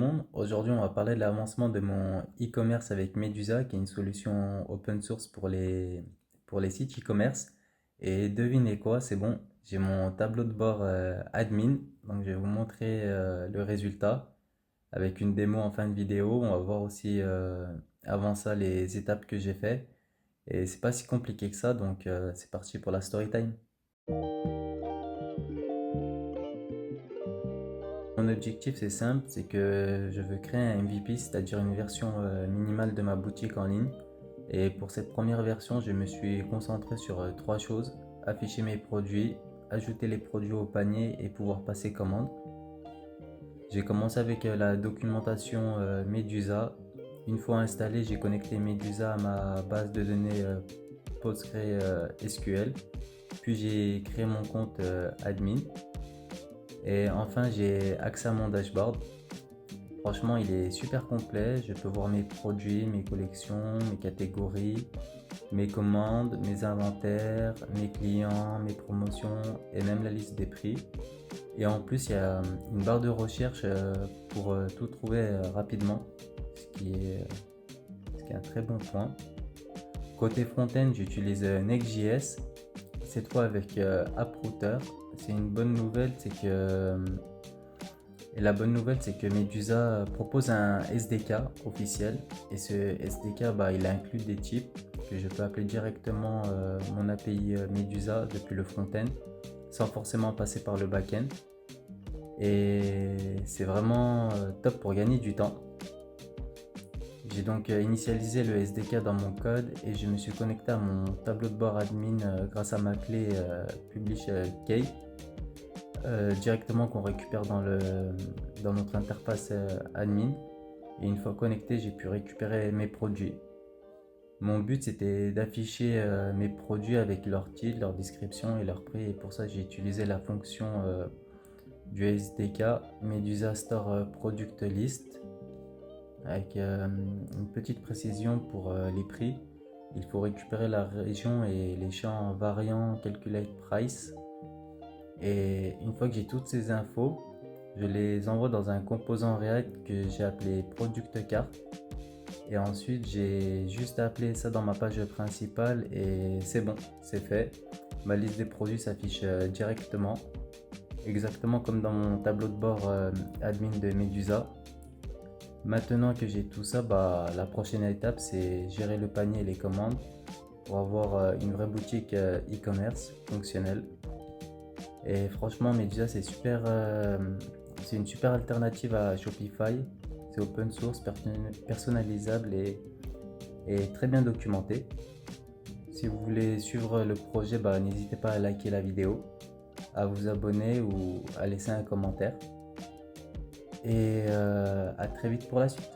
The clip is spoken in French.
monde. Aujourd'hui, on va parler de l'avancement de mon e-commerce avec Medusa, qui est une solution open source pour les sites e-commerce. Et devinez quoi, c'est bon, j'ai mon tableau de bord admin. Donc, je vais vous montrer le résultat avec une démo en fin de vidéo. On va voir aussi avant ça les étapes que j'ai fait. Et c'est pas si compliqué que ça, donc c'est parti pour la story time. Mon objectif c'est simple, c'est que je veux créer un MVP, c'est-à-dire une version minimale de ma boutique en ligne. Et pour cette première version, je me suis concentré sur trois choses: afficher mes produits, ajouter les produits au panier et pouvoir passer commande. J'ai commencé avec la documentation Medusa. Une fois installé, j'ai connecté Medusa à ma base de données PostgreSQL. Puis j'ai créé mon compte admin. Et enfin, j'ai accès à mon dashboard. Franchement, il est super complet. Je peux voir mes produits, mes collections, mes catégories, mes commandes, mes inventaires, mes clients, mes promotions et même la liste des prix. Et en plus, il y a une barre de recherche pour tout trouver rapidement, ce qui est un très bon point. Côté front-end, j'utilise Next.js, cette fois avec AppRouter. C'est une bonne nouvelle, la bonne nouvelle, c'est que Medusa propose un SDK officiel. Et ce SDK, il inclut des types que je peux appeler directement mon API Medusa depuis le front-end, sans forcément passer par le back-end. Et c'est vraiment top pour gagner du temps. J'ai donc initialisé le SDK dans mon code et je me suis connecté à mon tableau de bord admin grâce à ma clé publish key directement qu'on récupère dans notre interface admin. Et une fois connecté, j'ai pu récupérer mes produits. Mon but c'était d'afficher mes produits avec leur titre, leur description et leur prix, et pour ça j'ai utilisé la fonction du SDK Medusa Store Product List avec une petite précision pour les prix. Il faut récupérer la région et les champs variants calculate price. Et une fois que j'ai toutes ces infos, je les envoie dans un composant React que j'ai appelé Product Cart. Et ensuite, j'ai juste appelé ça dans ma page principale et c'est bon, c'est fait. Ma liste des produits s'affiche directement, exactement comme dans mon tableau de bord admin de Medusa. Maintenant que j'ai tout ça, la prochaine étape c'est gérer le panier et les commandes pour avoir une vraie boutique e-commerce fonctionnelle. Et franchement, Medusa c'est une super alternative à Shopify. C'est open source, personnalisable et très bien documenté. Si vous voulez suivre le projet, n'hésitez pas à liker la vidéo, à vous abonner ou à laisser un commentaire. Et à très vite pour la suite.